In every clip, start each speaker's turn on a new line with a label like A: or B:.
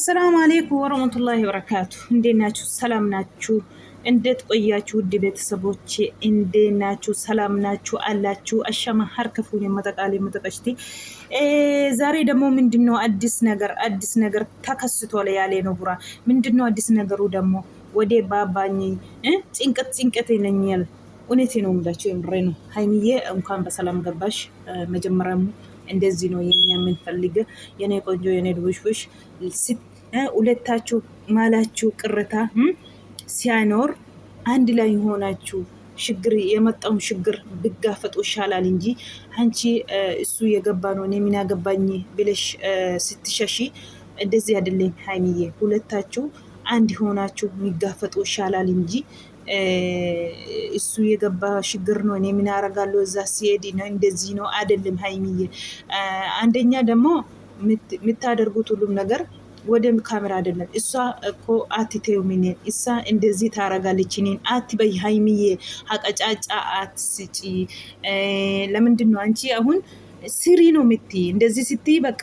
A: አሰላሙ አሌይኩም ወረህመቱላሂ ወበረካቱ። እንዴት ናችሁ? ሰላም ናችሁ? እንዴት ቆያችሁ? ውድ ቤተሰቦች እንዴት ናችሁ? ሰላም ናችሁ አላችሁ? አሻማ ሀርከፉን የመጠቃል የመጠቀሽቲ ዛሬ ደግሞ ምንድነው አዲስ ነገር ተከስቷል ያለ ነው ቡራ። ምንድነው አዲስ ነገሩ ደግሞ? ወደ ባባኝ ጭንቀት ይለኛል። እውነቴ ነው የምላችሁ፣ የምሬ ነው። ሀይሚዬ እንኳን በሰላም ገባሽ። መጀመሪያም እንደዚህ ነው የኛ የምንፈልግ የኔ ቆንጆ የኔ ድቡሽቡሽ ሁለታችሁ ማላችሁ ቅርታ ሲያኖር አንድ ላይ ሆናችሁ ችግር የመጣውን ችግር ብጋፈጡ ይሻላል እንጂ አንቺ እሱ የገባ ነው እኔ ምን ያገባኝ ብለሽ ስትሸሺ እንደዚህ አይደለም ሀይሚዬ። ሁለታችሁ አንድ ሆናችሁ የሚጋፈጡ ይሻላል እንጂ እሱ የገባ ችግር ነው እኔ ምን ያረጋለሁ እዛ ሲሄድ ነው እንደዚህ ነው አይደለም ሀይሚዬ። አንደኛ ደግሞ የምታደርጉት ሁሉም ነገር ወደ ካሜራ አይደለም። እሷ እኮ አትቴው ምን እሷ እንደዚህ ታረጋለች እኔን አትበይ ሀይሚዬ፣ አቀጫጫ አትስጪ። ለምንድን ነው አንቺ አሁን ስሪ ነው የምትይ? እንደዚህ ስትይ በቃ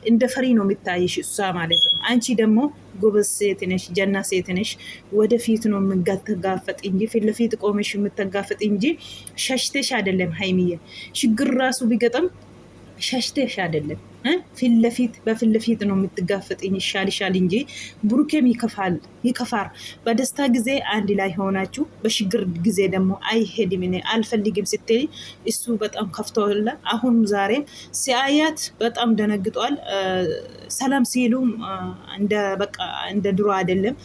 A: እንደ ፈሪ ነው የምታይሽ እሷ ማለት ነው። አንቺ ደግሞ ጎበዝ ሴት ነሽ፣ ጀና ሴት ነሽ። ወደፊት ነው የምትጋፈጥ እንጂ ፊት ለፊት ቆመሽ የምትጋፈጥ እንጂ ሸሽተሽ አይደለም ሀይሚዬ። ችግር ራሱ ቢገጥም ሸሽተሽ አይደለም፣ በፊት ለፊት ነው የምትጋፈጥኝ ይሻልሻል እንጂ ብሩኬም ይከፋር። በደስታ ጊዜ አንድ ላይ ሆናችሁ በችግር ጊዜ ደግሞ አይሄድም እኔ አልፈልግም ስትይ እሱ በጣም ከፍቶላ። አሁን ዛሬም ሲያያት በጣም ደነግጧል። ሰላም ሲሉም እንደ ድሮ አይደለም።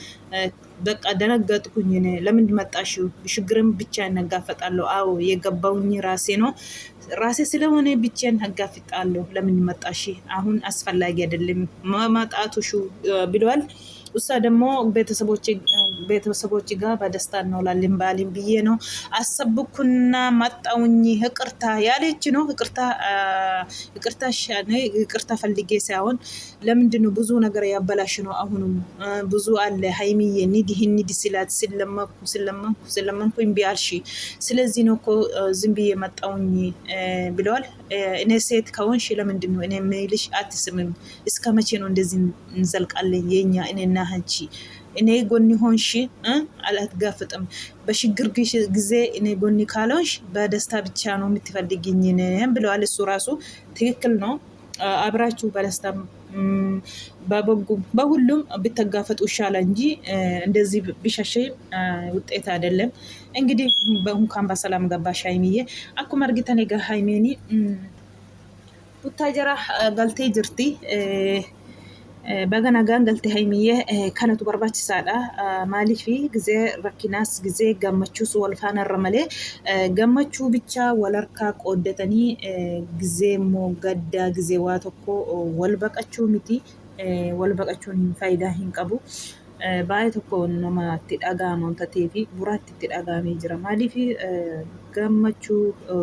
A: በቃ ደነገጥኩኝ። ለምን መጣሽው? ችግርም ብቻ እናጋፈጣለሁ። አዎ የገባውኝ ራሴ ስለሆነ ብቻን አጋፍጣለሁ። ለምን መጣሽ? አሁን አስፈላጊ አይደለም ማጣቱሹ ብሏል። እሷ ደግሞ ቤተሰቦች ጋር በደስታ እንውላለን ባልን ብዬ ነው አሰብኩና መጣውኝ። ይቅርታ ያለች ነው። ይቅርታ ፈልጌ ሳይሆን ለምንድን ነው ብዙ ነገር ያበላሽ ነው። አሁንም ብዙ አለ ሀይሚዬ። ኒድ ስላት ስለመንኩ እምቢ አልሽ። ስለዚህ ነው እኮ ዝም ብዬ መጣውኝ ብለዋል። እኔ ሴት ከሆንሽ ለምንድን ነው እኔ የምልሽ አትስምም? እስከ መቼ ነው እንደዚህ እንዘልቃለን? የኛ እኔና አንቺ እኔ ጎኒ ሆንሽ አላትጋፍጥም። በችግር ጊዜ እኔ ጎኒ ካልሆንሽ በደስታ ብቻ ነው የምትፈልግኝ ብለዋል። እሱ ራሱ ትክክል ነው። አብራችሁ በደስታ በሁሉም ብትጋፈጡ ይሻላል እንጂ እንደዚህ ቢሸሽ ውጤት አይደለም። እንግዲህ እንኳን በሰላም ገባሽ ሀይሚዬ። አኩማ አርጊተኔ ጋ ሀይሜኒ ቡታጀራ ገልቴ ጅርቲ በገናጋን ገልቴ ሀይሚዬ ከነቱ barbaachisaadha. ማሊፊ ጊዜ ረኪናስ ጊዜ ገመቹስ ወልፋነረ መሌ ገመቹ ብቻ ወለርካ ቆደተኒ ጊዜ ሞገዳ ጊዜ ዋተኮ ወልበቀቹ ሚቲ ወልበቀቹን ፋይዳ ሂንቀቡ baay'ee tokko namatti dhaga'ama ta'ee fi buraatti itti dhaga'amee jira. Maaliif gammachuu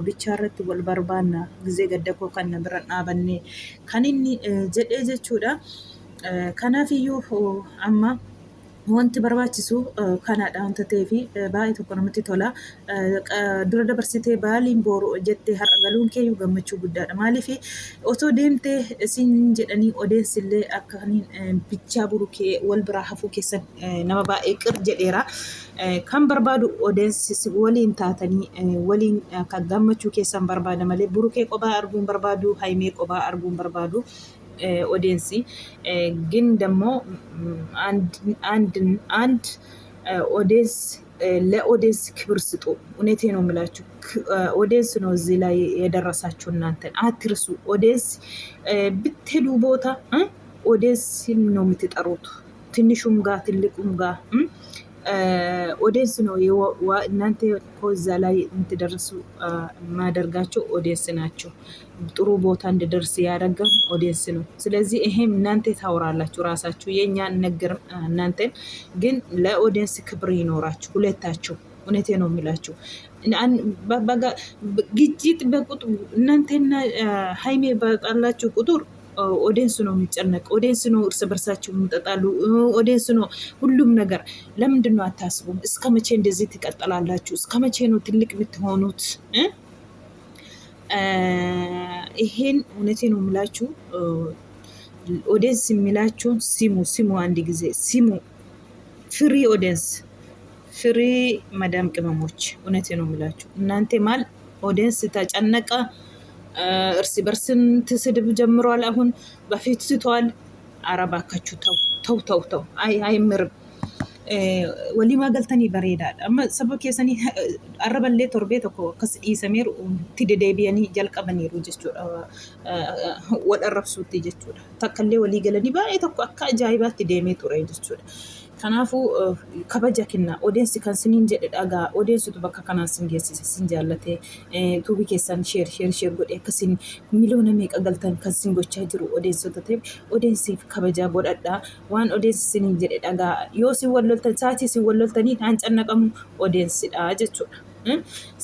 A: bichaarratti wal barbaanna gisee gadda koo kan na bira dhaabanne kan inni jedhee jechuudha. Kanaafiyyuu amma wanti barbaachisu kanaadha wanta ta'eef baay'ee tokko namatti tola. Dura dabarsitee baaliin booru jettee har'a galuun keeyyuu gammachuu guddaadha. Maaliif otoo deemtee isin jedhanii odeessillee akka bichaa burukee wal biraa hafuu keessan nama baay'ee qir jedheera. Kan barbaadu odeessi waliin taatanii waliin akka gammachuu keessan barbaada malee burukee qophaa arguun barbaadu, haymee qophaa arguun barbaadu. ኦዲየንሲ ግን ደግሞ አንድ ኦዲየንስ ለኦዲየንስ ክብር ስጡ። እውነቴ ነው የምላችሁ። ኦዲየንስ ነው እዚህ ላይ የደረሳችሁ። እናንተን አትርሱ። ኦዲየንስ ብትሄዱ ቦታ ኦዲየንስ ነው የምትጠሩት። ትንሹም ጋር ትልቁም ጋር ኦዲየንስ ነው። እናንተ ኮዛ ላይ የምትደርሱ ማደርጋቸው ኦዲየንስ ናቸው። ጥሩ ቦታ እንድደርስ ያደረገን ኦዲየንስ ነው። ስለዚህ ይሄም እናንተ ታወራላችሁ ራሳችሁ የኛን ነገር እናንተን ግን ለኦዲየንስ ክብር ይኖራችሁ ሁለታችሁ። እውነቴ ነው የሚላችሁ። ግጭት በቁጥር እናንተና ሀይሜ በጣላችሁ ቁጥር ኦዲየንስ ነው የሚጨነቅ። ኦዲየንስ ነው እርስ በርሳችሁ የሚጠጣሉ። ኦዲየንስ ነው ሁሉም ነገር። ለምንድን ነው አታስቡም? እስከ መቼ እንደዚህ ትቀጥላላችሁ? እስከ መቼ ነው ትልቅ የምትሆኑት? ይሄን እውነቴ ነው የምላችሁ። ኦዲየንስ የሚላችሁን ሲሙ አንድ ጊዜ ሲሙ። ፍሪ ኦዲየንስ ፍሪ መዳም ቅመሞች እውነቴ ነው የሚላችሁ እናንተ ማል ኦዲየንስ ተጨነቀ። እርስ በርስን ትስድብ ጀምሯል። አሁን በፊት ስተዋል። አረባካችሁ ተው አይምርም። ወሊማ ገልተኒ በሬዳል አማ ሰበ ኬሰኒ አረበሌ ቶርቤ ተኮ ከስ ኢሰሜር ትደደቢያኒ ጀልቀበኒሩ ጀቹዳ ወደረብሱት ጀቹዳ ተከሌ ወሊ ገለኒ ባይ ተኮ አካ አጃይባት ደሜ ጡሬ ጀቹዳ ከናፉ ከበጃ ከና ኦዲየንስ ካን ስኒን ጀደ ዳጋ ኦዲየንስ ቱ በካ ካና ሲንጌስ ሲንጃለቴ ቱቢ ኬሰን ሼር ጎዴ ከሲን ሚሊዮን ሜቀ ገልተን ከሲን ጎቻ ጅሩ ኦዲየንስ ተቴ ኦዲየንስ ከበጃ ጎዳዳ ዋን ኦዲየንስ ስኒን ጀደ ዳጋ ዮ ሲወለልተን ሳቲ ሲወለልተኒ አንጨነቀሙ ኦዲየንስ ዳ ጀቹዳ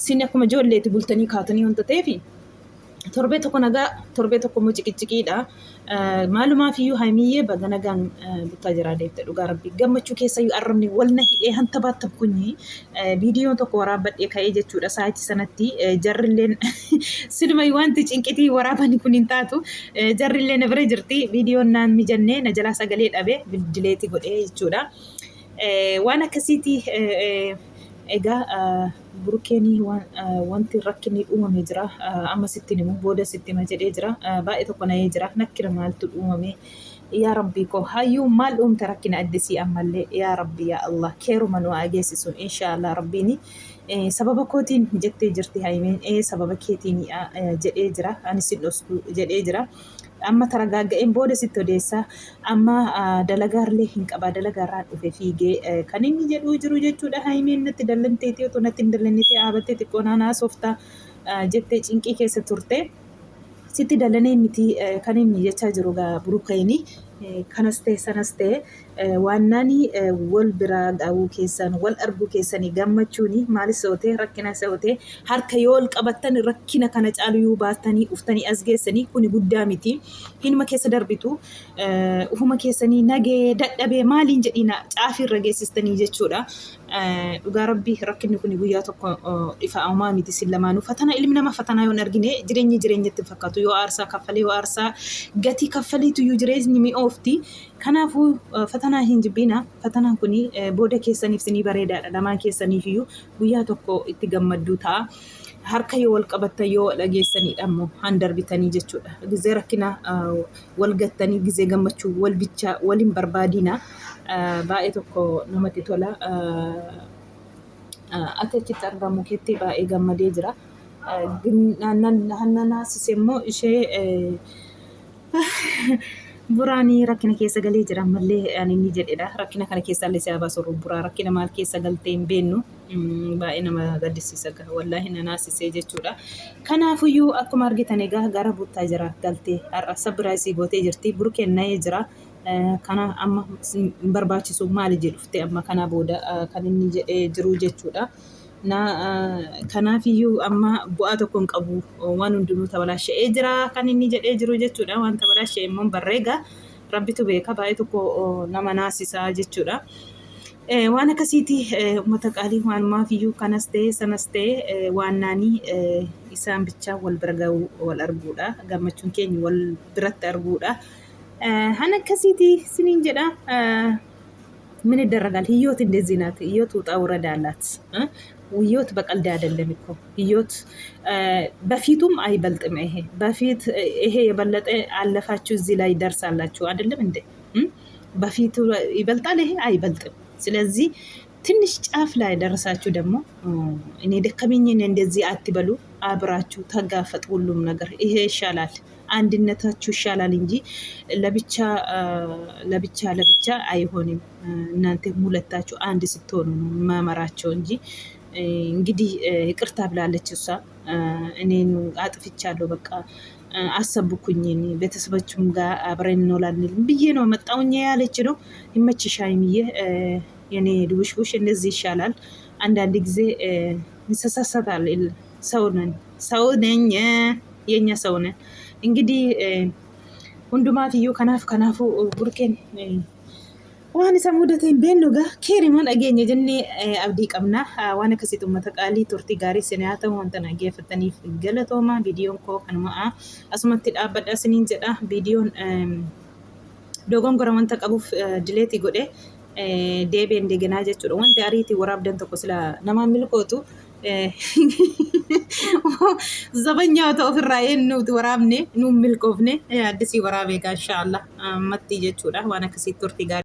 A: ሲነኩ መጆሌት ቡልተኒ ካተኒ ወንተቴፊ torbe tokko mo ciqiciqiidha. Maalumaaf iyyuu haymiyye baganagaan buttaa jira deemte dhugaa rabbi gammachuu keessa iyyuu arrabni walna hidhee hanta baattab kunyi viidiyoon tokko waraabbadhee ka'ee jechuudha sa'aatii sanatti jarrilleen silma wanti cinqitii waraabani kun hin taatu jarrillee na bira jirti viidiyoon naan mijannee na jalaa sagalee dhabe dileeti godhee jechuudha. Waan akkasiiti egaa burkeeni wanti rakkinni uumame jira amma sitti himu booda sitti hima jedhee jira baay'ee tokko na'ee jira nakkira maaltu uumame yaa rabbii koo hayyuu maal uumte rakkina addisii ammallee yaa rabbii yaa Allah keeruma nu ageessisu inshallah rabbiini sababa kootiin jettee jirti haymeen sababa keetiin jedhee jira anis dhosku jedhee jira. Amma taragaaga'een booda sitti odeessa amma dalagaarlee hin qaba dalagaarraa dhufe fiigee kan inni jedhuu jiru jechuudha. Haymeen natti dallanteetee otoo natti hin dallannitee dhaabattee xiqqoo naanaa sooftaa jettee cinqii keessa turte sitti dallanee miti kan inni jechaa jiru burukayni kanas ta'e sanas ta'e waannani wal biraa dhaabuu keessan wal arguu keessanii gammachuuni maalis ta'e rakkina ta'e harka yoo ol qabattan rakkina kana caaluu baatanii uftanii as geessanii kuni guddaa miti hinuma keessa darbitu ufuma keessanii nagee dadhabee maaliin jedhina caafii irra geessistanii jechuudha. Dhugaa rabbii rakkinni kuni guyyaa tokko dhifa'amaa miti sin lamaanuu fatana ilmi nama fatanaa yoon argine jireenyatti fakkaatu yoo aarsaa kaffalee yoo aarsaa gatii kaffaleetu iyyuu jireenyi mi'oofti. Kanaafuu fatanaa hin jibbina fatanaan kuni booda keessaniif sinii bareedaadha lamaan keessaniif iyyuu guyyaa tokko itti gammadduu ta'a. Harka yoo wal qabattan yoo dhageessanii ammoo han darbitanii jechuudha. Gizee rakkina wal gattanii gizee gammachuu wal bichaa waliin barbaadina baay'ee tokko namatti tola. Akka achitti argamu keetti baay'ee gammadee jira. Naannanaas immoo ishee buraanii rakkina keessa galee jira ammallee ani ni jedhedha. Rakkina kana keessa illee siyaa baasu buraa rakkina maal keessa galtee hin beennu baay'ee nama gaddisiisa wallaahi nanaasisee jechuudha. Kanaafiyyuu akkuma argitan egaa gara buttaa jira galtee har'a sabiraayisii gootee jirti burkeen na'ee jira. Kana amma barbaachisu maali jedhufte amma kana booda kan inni jedhee jiru jechuudha. Kanaafiyyuu amma bu'aa tokko hin qabu waan hundinuu tabalaasha'ee jira kan inni jedhee jiru jechuudha. Waan tabalaasha'e immoo barreega rabbitu beeka baay'ee tokko nama naasisaa jechuudha. Waan akkasiiti uummata qaalii waanumaafiyyuu kanas ta'e sanas ta'e waan naanii isaan bichaa wal bira ga'uu wal arguudha gammachuun keenya wal biratti arguudha. Han akkasiiti siniin jedha. ምን ይደረጋል ህይወት እንደዚህ ናት። ህይወት ውጣ ውረድ አላት። ህይወት በቀልድ አይደለም እኮ ህይወት በፊቱም አይበልጥም። ይሄ በፊት ይሄ የበለጠ አለፋችሁ እዚህ ላይ ደርሳላችሁ አይደለም እንዴ? በፊቱ ይበልጣል ይሄ አይበልጥም። ስለዚህ ትንሽ ጫፍ ላይ ደረሳችሁ ደግሞ እኔ ደከመኝን እንደዚህ አትበሉ። አብራችሁ ተጋፈጥ ሁሉም ነገር ይሄ ይሻላል። አንድነታችሁ ይሻላል እንጂ ለብቻ አይሆንም። እናንተ ሁለታችሁ አንድ ስትሆኑ ነው ማመራቸው እንጂ እንግዲህ ይቅርታ ብላለች እሷ። እኔን አጥፍቻለሁ በቃ አሰብኩኝ ቤተሰቦቹም ጋር አብረን እንውላለን ብዬ ነው መጣውኝ ያለች ነው። ይመችሽ ሀይሚዬ የኔ ድውሽውሽ እንደዚህ ይሻላል። አንዳንድ ጊዜ እንሰሳሳታል። ሰው ነኝ የኛ ሰው ነን። እንግዲህ ሁንዱማፊዩ ከናፉ ቡርኬን waan isa mudateen beennu gaa keerimaan dhageenya jennee abdii qabna. Waan akkasitti uummata qaalii turtii gaarii sinii haa ta'u wanta dhaggeeffataniif galatooma. Viidiyoon koo kanuma asumatti dhaabbadha siniin jedha. Viidiyoon dogongora wanta qabuuf dileetii godhe deebi'ee indeeganaa jechuudha. Wanti ariitii waraabdan tokko sila namaan milkootu zabanyaa ta'u ofirraa eenyuuti waraabne nuun milkoofne addisii waraabee gaashaa Allah ammatti jechuudha waan akkasitti turtii gaarii.